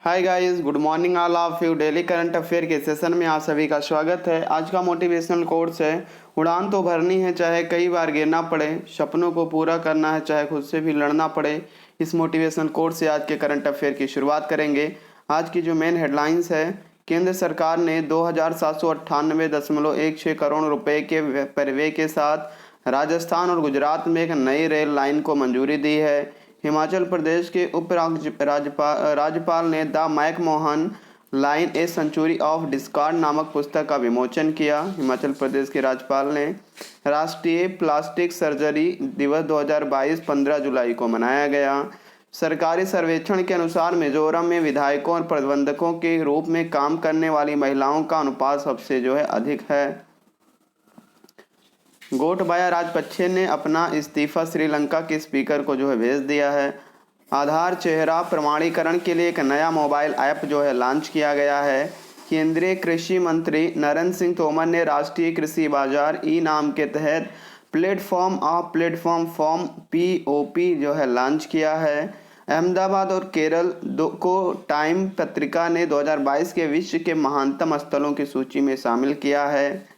Hi guys, good morning all of you. Daily current affair के session में आप सभी का स्वागत है। आज का मोटिवेशनल कोट्स है, उड़ान तो भरनी है चाहे कई बार गिरना पड़े, सपनों को पूरा करना है चाहे खुद से भी लड़ना पड़े। इस मोटिवेशनल कोट से आज के करंट अफेयर की शुरुआत करेंगे। आज की जो मेन हेडलाइंस है, केंद्र सरकार ने 2798.16 करोड़ रुपए के पैरवे के साथ राजस्थान और गुजरात में एक नई रेल लाइन को मंजूरी दी है। हिमाचल प्रदेश के राज्यपाल ने the McMahon line a century of discord नामक पुस्तक का विमोचन किया। हिमाचल प्रदेश के राज्यपाल ने राष्ट्रीय प्लास्टिक सर्जरी दिवस 2022 15 जुलाई को मनाया गया। सरकारी सर्वेक्षण के अनुसार मिजोरम में विधायकों और प्रबंधकों के रूप में काम करने वाली महिलाओं का अनुपात सबसे अधिक है। गोटबाया राजपक्षे ने अपना इस्तीफा श्रीलंका के स्पीकर को भेज दिया है। आधार चेहरा प्रमाणीकरण के लिए एक नया मोबाइल ऐप लॉन्च किया गया है। केंद्रीय कृषि मंत्री नरेंद्र सिंह तोमर ने राष्ट्रीय कृषि बाजार ई नाम के तहत प्लेटफॉर्म फॉर्म POP लॉन्च किया है। अहमदाबाद और केरल को टाइम पत्रिका ने 2022 के विश्व के महानतम स्थलों की सूची में शामिल किया है।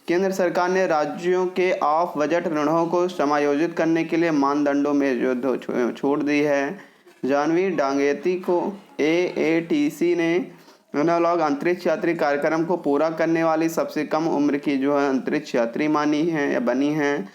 केंद्र सरकार ने राज्यों के ऑफ बजट ऋणों को समायोजित करने के लिए मानदंडों में छूट दी है। जानवी डांगेती को AATC ने एनालॉग अंतरिक्ष यात्री कार्यक्रम को पूरा करने वाली सबसे कम उम्र की अंतरिक्ष यात्री मानी है या बनी है।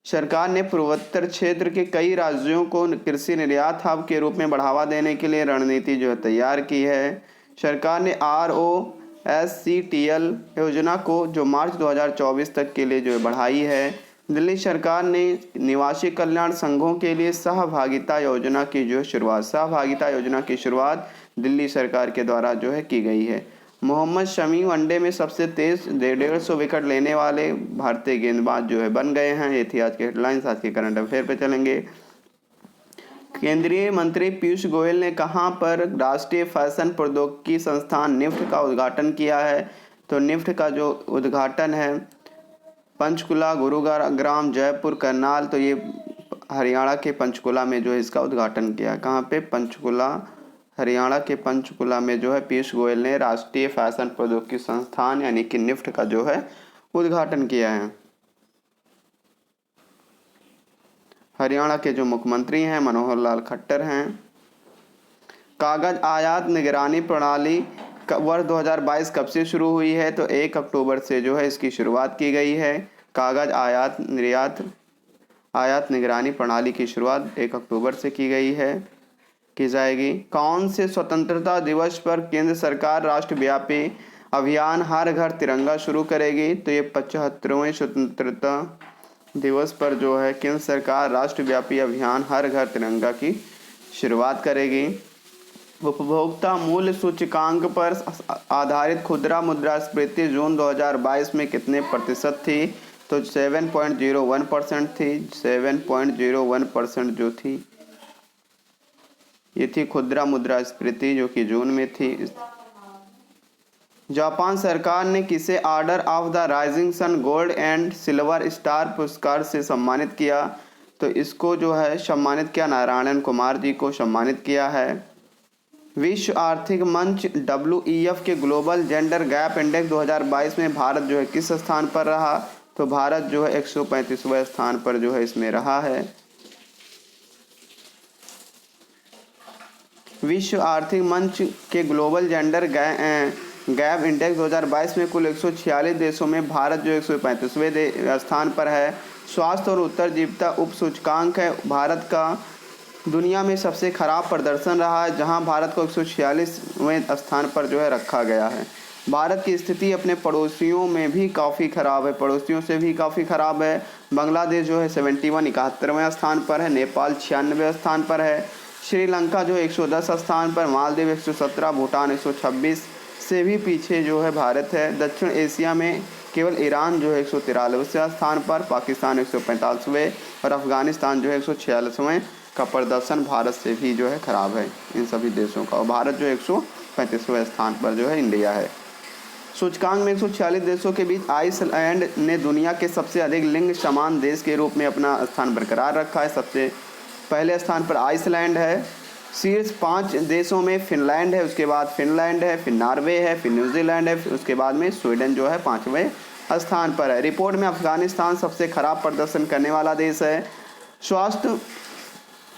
सरकार ने पूर्वोत्तर क्षेत्र के कई राज्यों को कृषि निर्यात हब के रूप में बढ़ावा देने के लिए रणनीति तैयार की है। सरकार ने ROSCTL योजना को मार्च 2024 तक के लिए बढ़ाई है। दिल्ली सरकार ने निवासी कल्याण संघों के लिए सहभागिता योजना की शुरुआत दिल्ली सरकार के द्वारा की गई है। मोहम्मद शमी वनडे में सबसे तेज 150 विकेट लेने वाले भारतीय गेंदबाज बन गए हैं। ये थी आज की हेडलाइंस। आज के करंट अफेयर पे चलेंगे। केंद्रीय मंत्री पीयूष गोयल ने कहां पर राष्ट्रीय फैशन प्रौद्योगिकी संस्थान निफ्ट का उद्घाटन किया है? तो निफ्ट का उद्घाटन है पंचकुला, गुरुग्राम, जयपुर, करनाल। तो ये हरियाणा के पंचकुला में इसका उद्घाटन किया। कहाँ पे? पंचकुला, हरियाणा के पंचकुला में पीयूष गोयल ने राष्ट्रीय फैशन प्रौद्योगिकी संस्थान यानी कि निफ्ट का उद्घाटन किया है। हरियाणा के मुख्यमंत्री हैं मनोहर लाल खट्टर हैं। कागज आयात निगरानी प्रणाली वर्ष 2022 कब से शुरू हुई है? तो 1 अक्टूबर से इसकी शुरुआत की गई है। कागज आयात निगरानी प्रणाली की शुरुआत 1 अक्टूबर से की जाएगी। कौन से स्वतंत्रता दिवस पर केंद्र सरकार राष्ट्रव्यापी अभियान हर घर तिरंगा शुरू करेगी? तो ये 75वें स्वतंत्रता दिवस पर केंद्र सरकार राष्ट्रव्यापी अभियान हर घर तिरंगा की शुरुआत करेगी। उपभोक्ता मूल्य सूचकांक पर आधारित खुदरा मुद्रास्फीति जून 2022 में कितने प्रतिशत थी? तो 7.01% थी। 7.01% थी, ये थी खुदरा मुद्रास्फीति जो कि जून में थी। जापान सरकार ने किसे order of the rising sun gold and silver star पुरस्कार से सम्मानित किया? तो इसको सम्मानित किया, नारायण कुमार जी को सम्मानित किया है। विश्व आर्थिक मंच WEF के ग्लोबल जेंडर गैप इंडेक्स 2022 में भारत किस स्थान पर रहा? तो भारत 135वें स्थान पर इसमें रहा है। विश्व आर्थिक मंच के ग्लोबल जेंडर गैप इंडेक्स 2022 में कुल 146 देशों में भारत 135वें स्थान पर है। स्वास्थ्य और उत्तरजीविता उप सूचकांक है, भारत का दुनिया में सबसे खराब प्रदर्शन रहा है, जहां भारत को 146वें स्थान पर रखा गया है। भारत की स्थिति अपने पड़ोसियों में भी काफ़ी ख़राब है, पड़ोसियों से भी काफ़ी ख़राब है। बांग्लादेश 71वें स्थान पर है, नेपाल 96वें स्थान पर है, श्रीलंका 110 स्थान पर, मालदीव 117, भूटान 126 से भी पीछे भारत है। दक्षिण एशिया में केवल ईरान 143वें स्थान पर, पाकिस्तान 145वें और अफगानिस्तान 146वें का प्रदर्शन भारत से भी खराब है इन सभी देशों का। और भारत 135वें स्थान पर इंडिया है। सूचकांक में 146 देशों के बीच आइसलैंड ने दुनिया के सबसे अधिक लिंग समान देश के रूप में अपना स्थान बरकरार रखा है। सबसे पहले स्थान पर आइसलैंड है शीर्ष 5 देशों में फिनलैंड है, उसके बाद फिनलैंड है, फिर नॉर्वे है, फिर न्यूजीलैंड है, फिर उसके बाद में स्वीडन जो है 5वें स्थान पर है। रिपोर्ट में अफगानिस्तान सबसे खराब प्रदर्शन करने वाला देश है। स्वास्थ्य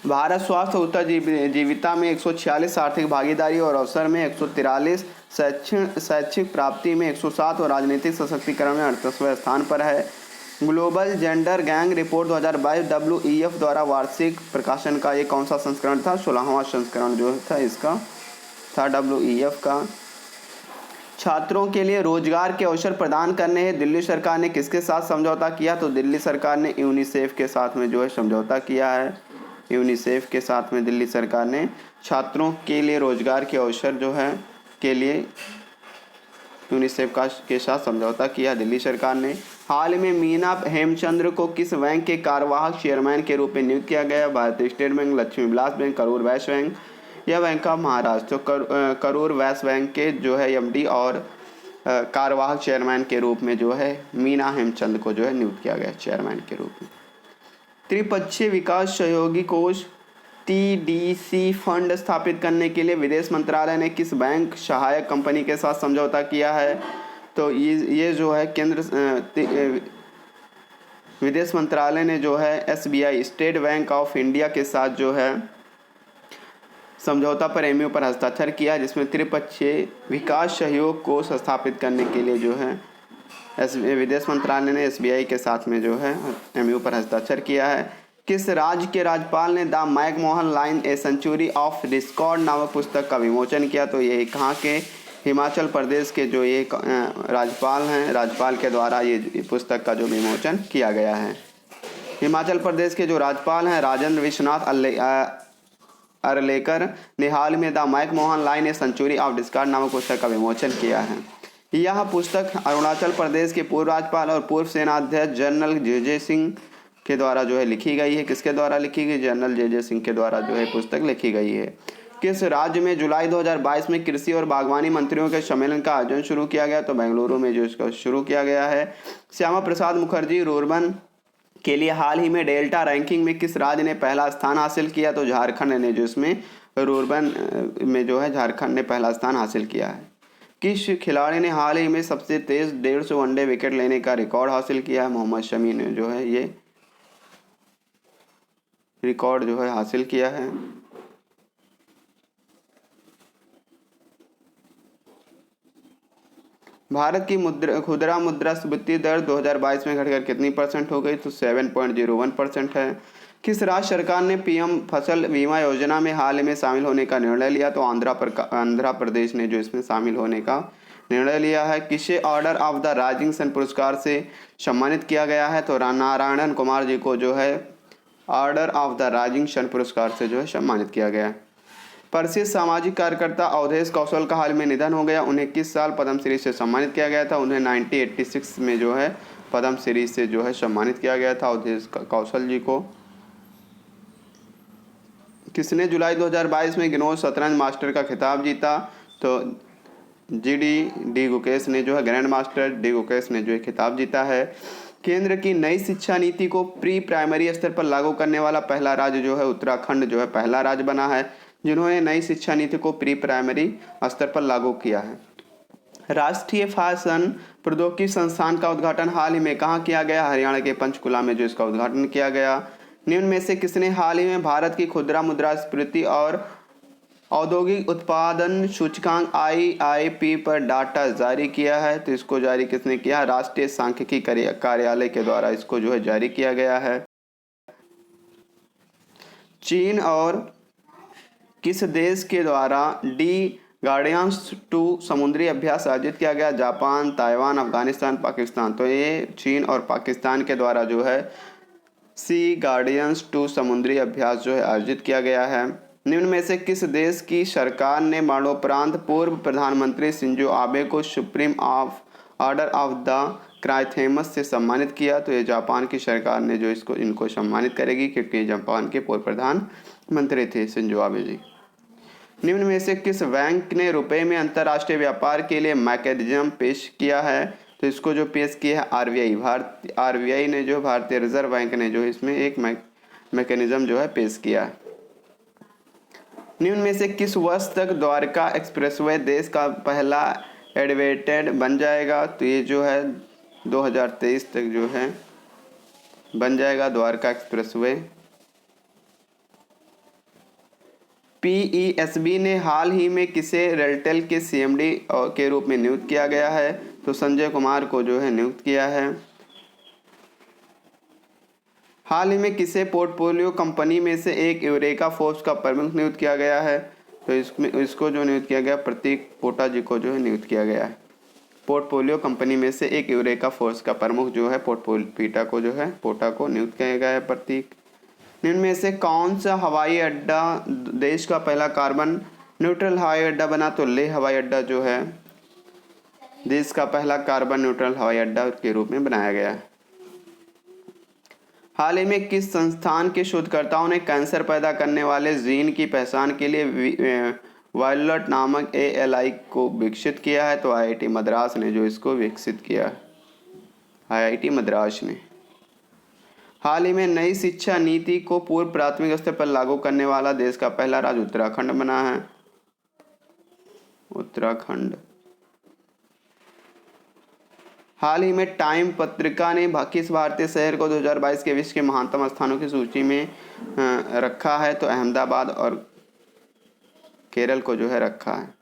भारत स्वास्थ्य उत्तर जीविता में 146, आर्थिक भागीदारी और अवसर में 143, शैक्षिक प्राप्ति में 107 और राजनीतिक सशक्तिकरण में 38वें स्थान पर है। Global gender gang report 2022 WEF द्वारा वार्षिक प्रकाशन का ये कौन सा संस्करण था? 16वां संस्करण जो था इसका था WEF का। छात्रों के लिए रोजगार के अवसर प्रदान करने हैं दिल्ली सरकार ने किसके साथ समझौता किया? तो दिल्ली सरकार ने यूनिसेफ के साथ में जो है समझौता किया है। यूनिसेफ के साथ में दिल्ली सरकार ने छात्रों के लिए रोजगार के अवसर जो है के लिए यूनिसेफ के साथ समझौता किया दिल्ली सरकार ने। हाल में मीना हेमचंद्र को किस बैंक के कार्यवाहक चेयरमैन के रूप में नियुक्त किया गया? भारतीय state bank, Lakshmi Vilas bank, Karur Vysya bank या बैंक ऑफ महाराष्ट्र। तो करूर वैश्य बैंक के जो है MD और कार्यवाहक चेयरमैन के रूप में जो है मीना हेमचंद को जो है नियुक्त किया गया चेयरमैन के रूप में। त्रिपक्षीय विकास सहयोगी कोष TDC फंड स्थापित करने के लिए विदेश मंत्रालय ने किस बैंक सहायक कंपनी के साथ समझौता किया है? तो ये जो है विदेश मंत्रालय ने जो है SBI state bank of India के साथ जो है समझौता पर MOU पर हस्ताक्षर किया, जिसमें त्रिपक्षीय विकास सहयोग कोष स्थापित करने के लिए जो है विदेश मंत्रालय ने SBI के साथ में जो है MOU पर हस्ताक्षर किया है। किस राज्य के राज्यपाल ने the McMahon line a century of discord नामक पुस्तक का विमोचन किया? तो ये कहाँ के? हिमाचल प्रदेश के जो ये राज्यपाल हैं, राज्यपाल के द्वारा ये पुस्तक का जो विमोचन किया गया है। हिमाचल प्रदेश के जो राज्यपाल हैं राजेंद्र विश्वनाथ अरलेकर ने हाल में the McMahon line a century of discord नामक पुस्तक का विमोचन किया है। यह पुस्तक अरुणाचल प्रदेश के पूर्व राज्यपाल और पूर्व सेनाध्यक्ष जनरल JJ सिंह के द्वारा जो है लिखी गई है। किसके द्वारा लिखी गई? जनरल JJ सिंह के द्वारा जो है पुस्तक लिखी गई है। किस राज्य में जुलाई 2022 में कृषि और बागवानी मंत्रियों के सम्मेलन का आयोजन शुरू किया गया? तो बेंगलुरु में जो इसका शुरू किया गया है। श्यामा प्रसाद मुखर्जी रूर्बन के लिए हाल ही में डेल्टा रैंकिंग में किस राज्य ने पहला स्थान हासिल किया? तो झारखंड ने जो इसमें रूर्बन में जो है झारखंड ने पहला स्थान हासिल किया है। किस खिलाड़ी ने हाल ही में सबसे तेज 150 वनडे विकेट लेने का रिकॉर्ड हासिल किया है? मोहम्मद शमी ने जो है ये रिकॉर्ड जो है हासिल किया है। भारत की खुदरा मुद्रास्फीति दर 2022 में घटकर कितनी % हो गई? तो 7.01% है। किस राज्य सरकार ने PM फसल बीमा योजना में हाल में शामिल होने का निर्णय लिया? तो आंध्र प्रदेश ने जो इसमें शामिल होने का निर्णय लिया है। किसे order of the rising sun पुरस्कार से सम्मानित किया गया है? तो नारायण कुमार जी को जो है order of the rising sun पुरस्कार से जो है सम्मानित किया गया। प्रसिद्ध सामाजिक कार्यकर्ता अवधेश कौशल का हाल में निधन हो गया। उन्हें किस साल पद्मश्री से सम्मानित किया गया था? उन्हें 1986 में जो है पद्मश्री से जो है सम्मानित किया गया था अवधेश कौशल जी को। किसने जुलाई 2022 में गिनोज शतरंज मास्टर का खिताब जीता? तो डी गुकेश ने जो है ग्रैंड मास्टर डी गुकेश ने जो है खिताब जीता है। केंद्र की नई शिक्षा नीति को प्री प्राइमरी स्तर पर लागू करने वाला पहला राज्य जो है उत्तराखंड जो है पहला राज्य बना है जिन्होंने नई शिक्षा नीति को प्री प्राइमरी स्तर पर लागू किया है। राष्ट्रीय फैशन प्रौद्योगिकी संस्थान का उद्घाटन हाल ही में कहाँ किया गया? हरियाणा के पंचकुला में जो इसका उद्घाटन किया गया। निम्न में से किसने हाल ही में भारत की खुदरा मुद्रास्फीति और औद्योगिक उत्पादन सूचकांक IIP पर डाटा जारी किया है? तो इसको जारी किसने किया? राष्ट्रीय सांख्यिकी कार्यालय के द्वारा इसको जो है जारी किया गया है। चीन और किस देश के द्वारा गार्डियंस 2 समुद्री अभ्यास आयोजित किया गया? Japan, Taiwan, Afghanistan, Pakistan. तो ये चीन और पाकिस्तान के द्वारा जो है गार्डियंस 2 समुद्री अभ्यास जो है आयोजित किया गया है। निम्न में से किस देश की सरकार ने मरणोपरांत पूर्व प्रधानमंत्री शिंजो आबे को सुप्रीम ऑर्डर ऑफ द क्राइथेमस से सम्मानित किया? तो ये जापान की सरकार ने जो इनको सम्मानित करेगी क्योंकि जापान के पूर्व प्रधानमंत्री थे शिंजो आबे जी। निम्न में से किस बैंक ने रुपए में अंतर्राष्ट्रीय व्यापार के लिए मैकेनिज्म पेश किया है? तो इसको जो पेश किया है RBI ने जो भारतीय रिजर्व बैंक ने जो इसमें एक मैकेनिज्म जो है पेश किया है। निम्न में से किस वर्ष तक द्वारका एक्सप्रेसवे देश का पहला एलिवेटेड बन जाएगा? तो ये जो है 2023 तक जो है बन जाएगा द्वारका एक्सप्रेसवे। पीईएसबी ने हाल ही में किसे रेलटेल के सीएमडी के रूप में नियुक्त किया गया है? तो संजय कुमार को जो है नियुक्त किया है। हाल ही में किसे पोर्टफोलियो कंपनी में से एक यूरेका फोर्ब्स का प्रमुख नियुक्त किया गया है? तो इसको जो नियुक्त किया गया प्रतीक पोटा जी को जो है नियुक्त किया गया है। पोर्टफोलियो कंपनी में से एक यूरेका फोर्ब्स का प्रमुख जो है पोटा को नियुक्त किया गया है प्रतीक। निम्न में से कौन सा हवाई अड्डा देश का पहला कार्बन न्यूट्रल हवाई अड्डा बना? तो लेह हवाई अड्डा जो है देश का पहला कार्बन न्यूट्रल हवाई अड्डा के रूप में बनाया गया है। हाल ही में किस संस्थान के शोधकर्ताओं ने कैंसर पैदा करने वाले जीन की पहचान के लिए वायलट नामक ALI को विकसित किया है? तो IIT मद्रास ने जो इसको विकसित किया है, IIT मद्रास ने। हाल ही में नई शिक्षा नीति को पूर्व प्राथमिक स्तर पर लागू करने वाला देश का पहला राज्य उत्तराखंड बना है। उत्तराखंड। हाल ही में टाइम पत्रिका ने किस भारतीय शहर को 2022 के विश्व के महानतम स्थानों की सूची में रखा है? तो अहमदाबाद और केरल को जो है रखा है।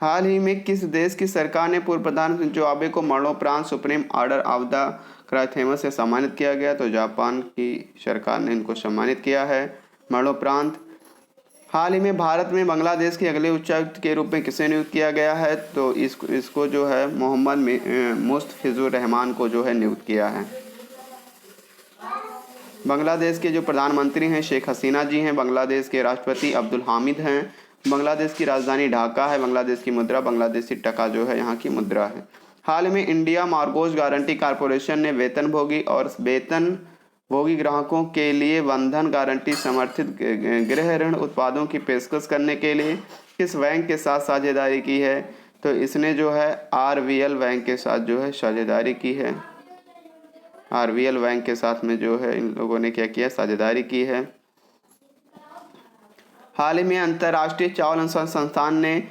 हाल ही में किस देश की सरकार ने पूर्व प्रधानमंत्री शिंजो आबे को मरणोपरांत सुप्रीम ऑर्डर ऑफ द क्राइथेमस से सम्मानित किया गया? तो जापान की सरकार ने इनको सम्मानित किया है मरणोपरांत। हाल ही में भारत में बांग्लादेश के अगले उच्चायुक्त के रूप में किसे नियुक्त किया गया है? तो इसको जो है मोहम्मद मुस्तफिजुर रहमान को जो है नियुक्त किया है। बांग्लादेश के जो प्रधानमंत्री हैं शेख हसीना जी हैं। बांग्लादेश के राष्ट्रपति अब्दुल हामिद हैं। बांग्लादेश की राजधानी ढाका है। बांग्लादेश की मुद्रा बांग्लादेशी टका जो है यहाँ की मुद्रा है। हाल में इंडिया मार्गोज गारंटी कॉरपोरेशन ने वेतनभोगी ग्राहकों के लिए बंधन गारंटी समर्थित गृह ऋण उत्पादों की पेशकश करने के लिए किस बैंक के साथ साझेदारी की है? तो इसने जो है RVL बैंक के साथ जो है साझेदारी की है। RVL बैंक के साथ में जो है इन लोगों ने क्या किया? साझेदारी की है। हाल ही में अंतर्राष्ट्रीय चावल अनुसंधान संस्थान ने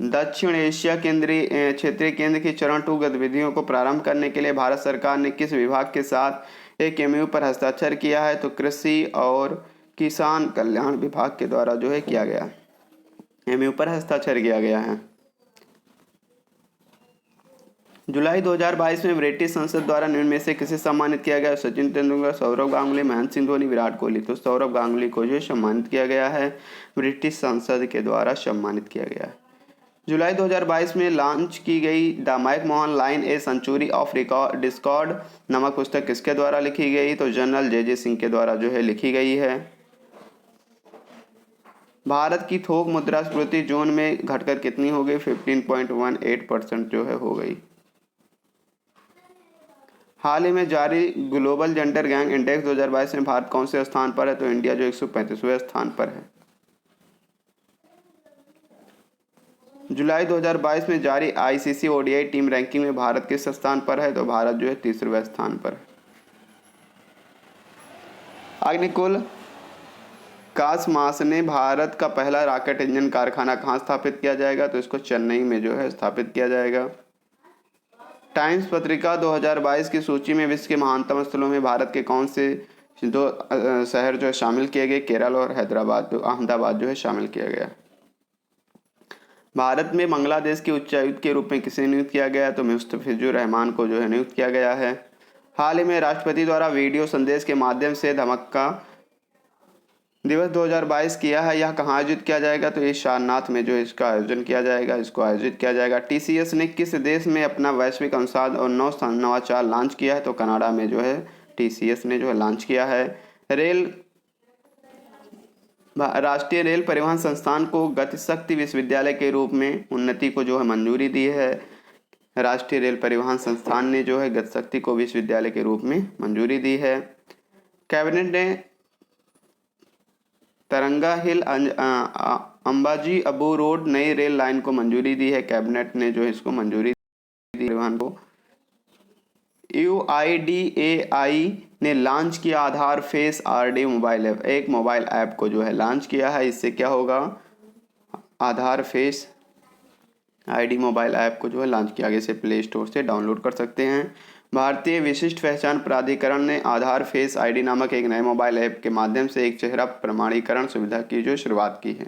दक्षिण एशिया केंद्रीय क्षेत्रीय केंद्र की चरण 2 गतिविधियों को प्रारंभ करने के लिए भारत सरकार ने किस विभाग के साथ एक MOU पर हस्ताक्षर किया है? तो कृषि और किसान कल्याण विभाग के द्वारा जो है किया गया, MOU पर हस्ताक्षर किया गया है। जुलाई 2022 में ब्रिटिश संसद द्वारा निम्न में से किसे सम्मानित किया गया? सचिन तेंदुलकर, सौरव गांगुली, महेंद्र सिंह धोनी, विराट कोहली। तो सौरव गांगुली को जो सम्मानित किया गया है, ब्रिटिश संसद के द्वारा सम्मानित किया गया है। जुलाई 2022 में लॉन्च की गई the McMahon line a century of discord नामक पुस्तक किसके द्वारा लिखी गई? तो जनरल JJ सिंह के द्वारा जो है लिखी गई है। भारत की थोक मुद्रास्फीति जून में घटकर कितनी हो गई? 15.18% जो है हो गई। हाल ही में जारी ग्लोबल जेंडर गैंग इंडेक्स 2022 में भारत कौन से स्थान पर है? तो इंडिया जो 135वें स्थान पर है। जुलाई 2022 में जारी ICC ODI टीम रैंकिंग में भारत किस स्थान पर है? तो भारत जो है 30वें स्थान पर है। अग्निकुल कासमास ने भारत का पहला रॉकेट इंजन कारखाना कहाँ स्थापित किया जाएगा? तो इसको चेन्नई में जो है स्थापित किया जाएगा। टाइम्स पत्रिका 2022 की सूची में विश्व के महानतम स्थलों में भारत के कौन से 2 शहर जो है शामिल किए गए? केरल और अहमदाबाद जो है शामिल किया गया। भारत में बांग्लादेश के उच्चायुक्त के रूप में किसे नियुक्त किया गया? तो मुस्तफिजुर रहमान को जो है नियुक्त किया गया है। हाल ही में राष्ट्रपति द्वारा वीडियो संदेश के माध्यम से धमक्का दिवस 2022 किया है। यह कहाँ आयोजित किया जाएगा? तो ये सारनाथ में जो इसका आयोजन किया जाएगा, इसको आयोजित किया जाएगा। TCS ने किस देश में अपना वैश्विक अनुसंधान और नवाचार लॉन्च किया है? तो कनाडा में जो है TCS ने जो है लॉन्च किया है। राष्ट्रीय रेल परिवहन संस्थान को गतिशक्ति विश्वविद्यालय के रूप में उन्नति को जो है मंजूरी दी है। राष्ट्रीय रेल परिवहन संस्थान ने जो है गतिशक्ति को विश्वविद्यालय के रूप में मंजूरी दी है। कैबिनेट ने तरंगा हिल अंबाजी अबू रोड नई रेल लाइन को मंजूरी दी है। कैबिनेट ने जो है इसको मंजूरी दी परिवहन को। UIDAI ने लॉन्च किया आधार फेस RD मोबाइल ऐप, एक मोबाइल ऐप को जो है लॉन्च किया है। इससे क्या होगा, आधार फेस ID मोबाइल ऐप को जो है लॉन्च किया गया, इसे प्ले स्टोर से डाउनलोड कर सकते हैं। भारतीय विशिष्ट पहचान प्राधिकरण ने आधार फेस ID नामक एक नए मोबाइल ऐप के माध्यम से एक चेहरा प्रमाणीकरण सुविधा की जो शुरुआत की है।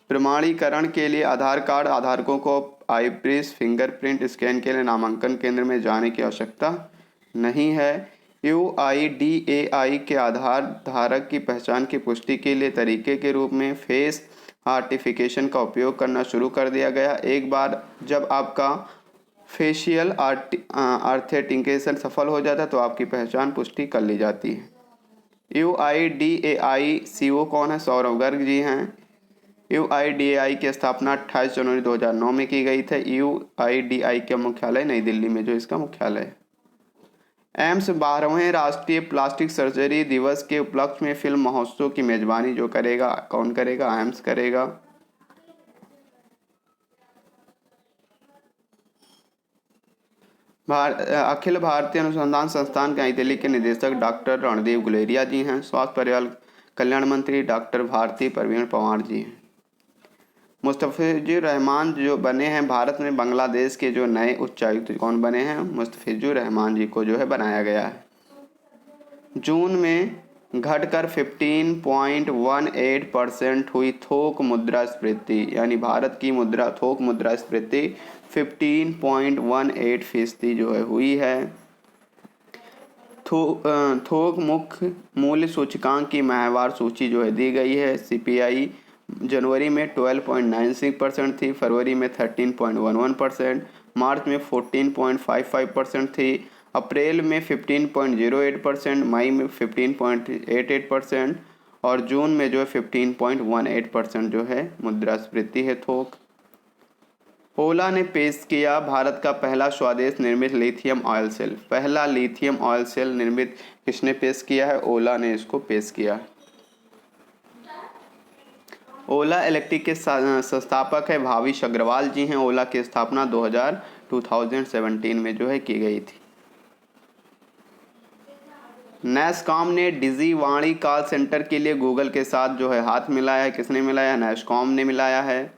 प्रमाणीकरण के लिए आधार कार्ड धारकों को आईप्रिस फिंगरप्रिंट स्कैन के लिए नामांकन केंद्र में जाने की आवश्यकता नहीं है। UIDAI के आधार धारक की पहचान की पुष्टि के लिए तरीके के रूप में फेस आर्टिफिकेशन का उपयोग करना शुरू कर दिया गया। एक बार जब आपका फेशियल ऑथेंटिकेशन सफल हो जाता है तो आपकी पहचान पुष्टि कर ली जाती है। UIDAI CEO कौन है? सौरभ गर्ग जी हैं। UIDAI की स्थापना 28 जनवरी 2009 में की गई थी। UIDAI का मुख्यालय नई दिल्ली में जो इसका मुख्यालय है। एम्स 12वें राष्ट्रीय प्लास्टिक सर्जरी दिवस के उपलक्ष्य में फिल्म महोत्सव की मेजबानी जो करेगा, कौन करेगा? एम्स करेगा। अखिल भारतीय अनुसंधान संस्थान नई दिल्ली के निदेशक डॉक्टर रणदीप गुलेरिया जी हैं। स्वास्थ्य परिवार कल्याण मंत्री डॉक्टर भारती प्रवीण पवार जी हैं। मुस्तफिजुर रहमान जो बने हैं भारत में बांग्लादेश के जो नए उच्चायुक्त कौन बने हैं? मुस्तफिजुर रहमान जी को जो है बनाया गया है। जून में घटकर 15.18% हुई थोक मुद्रास्फीति, यानी भारत की थोक मुद्रास्फीति 15.18% जो है हुई है। थोक मुख्य मूल्य सूचकांक की माहवार सूची जो है दी गई है। CPI जनवरी में 12.96% थी, फरवरी में 13.11%, मार्च में 14.55% थी, अप्रैल में 15.08%, मई में 15.88% और जून में जो है 15.18% जो है मुद्रास्फीति है थोक। ओला ने पेश किया भारत का पहला स्वदेश निर्मित लिथियम ऑयल सेल। पहला लिथियम ऑयल सेल निर्मित किसने पेश किया है? ओला ने इसको पेश किया। ओला इलेक्ट्रिक के संस्थापक है भाविश अग्रवाल जी हैं। ओला की स्थापना 2017 में जो है की गई थी। नैसकॉम ने डिजी वाणी कॉल सेंटर के लिए गूगल के साथ जो है हाथ मिलाया है। किसने मिलाया? नैसकॉम ने मिलाया है।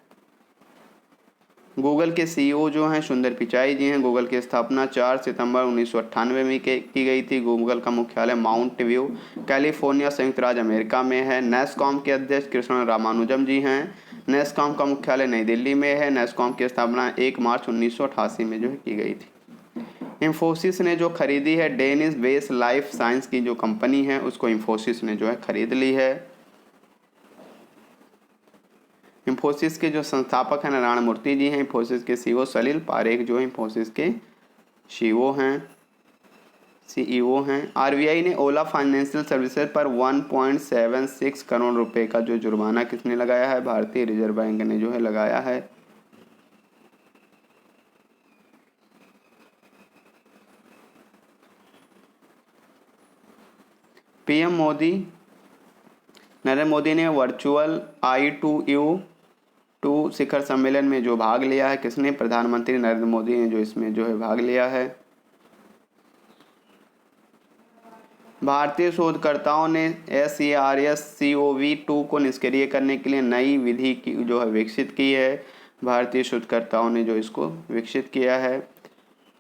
गूगल के CEO जो हैं सुंदर पिचाई जी हैं। गूगल की स्थापना 4 सितंबर 1998 में की गई थी। गूगल का मुख्यालय माउंट व्यू कैलिफोर्निया संयुक्त राज्य अमेरिका में है। नैसकॉम के अध्यक्ष कृष्ण रामानुजम जी हैं। नैसकॉम का मुख्यालय नई दिल्ली में है। नैसकॉम की स्थापना 1 मार्च 1988 में जो है की गई थी। इंफोसिस ने जो खरीदी है डेनिस बेस लाइफ साइंस की जो कंपनी है उसको इंफोसिस ने जो है खरीद ली है। इंफोसिस के जो संस्थापक हैं नारायण मूर्ति जी हैं। इंफोसिस के CEO सलील पारेख जो इंफोसिस के CEO हैं। RBI ने ओला फाइनेंशियल सर्विसेज पर 1.76 करोड़ रुपए का जो जुर्माना किसने लगाया है? भारतीय रिजर्व बैंक ने जो है लगाया है। PM नरेंद्र मोदी ने वर्चुअल I2U2 शिखर सम्मेलन में जो भाग लिया है। किसने? प्रधानमंत्री नरेंद्र मोदी ने जो इसमें जो है भाग लिया है। भारतीय शोधकर्ताओं ने SARS-CoV-2 को निष्क्रिय करने के लिए नई विधि की जो है विकसित की है। भारतीय शोधकर्ताओं ने जो इसको विकसित किया है।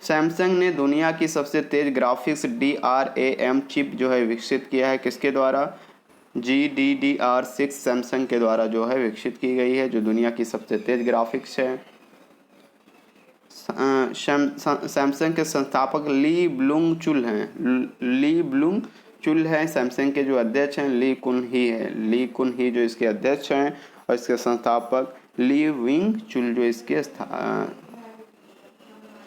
सैमसंग ने दुनिया की सबसे तेज ग्राफिक्स DRAM चिप जो है विकसित किया है। किसके द्वारा? GDDR6 सैमसंग के द्वारा जो है विकसित की गई है, जो दुनिया की सबसे तेज ग्राफिक्स है। सैमसंग के संस्थापक ली ब्लुंग चुल हैं। सैमसंग के जो अध्यक्ष हैं ली कुन ही जो इसके अध्यक्ष हैं और इसके संस्थापक ली विंग चुल जो इसके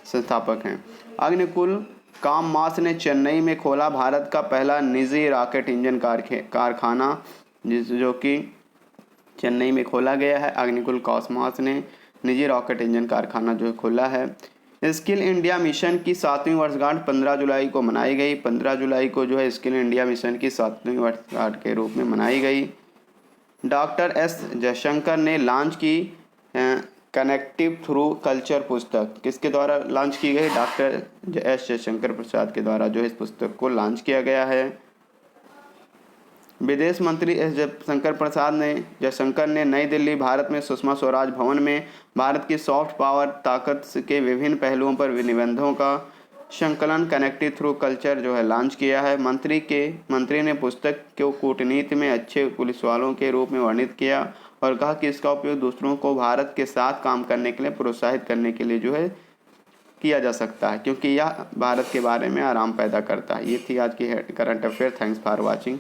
संस्थापक हैं। अग्निकुल काममास ने चेन्नई में खोला भारत का पहला निजी रॉकेट इंजन कारखाना, जो कि चेन्नई में खोला गया है। अग्निकुल काममास ने निजी रॉकेट इंजन कारखाना जो खोला है। स्किल इंडिया मिशन की 7वीं वर्षगांठ 15 जुलाई को मनाई गई। 15 जुलाई को जो है स्किल इंडिया मिशन की 7वीं वर्षगांठ के रूप में मनाई गई। डॉक्टर S जयशंकर ने लॉन्च की कनेक्टिव थ्रू कल्चर पुस्तक किसके द्वारा लॉन्च की गई? डॉक्टर एस जयशंकर प्रसाद के द्वारा जो है इस पुस्तक को लॉन्च किया गया है। विदेश मंत्री एस जयशंकर ने नई दिल्ली भारत में सुषमा स्वराज भवन में भारत की सॉफ्ट पावर ताकत के विभिन्न पहलुओं पर निबंधों का संकलन कनेक्टेड थ्रू कल्चर जो है लॉन्च किया है। मंत्री ने पुस्तक को कूटनीति में अच्छे पुलिस वालों के रूप में वर्णित किया और कहा कि इसका उपयोग दूसरों को भारत के साथ काम करने के लिए प्रोत्साहित करने के लिए जो है किया जा सकता है, क्योंकि यह भारत के बारे में आराम पैदा करता है। ये थी आज की current affair. Thanks for watching.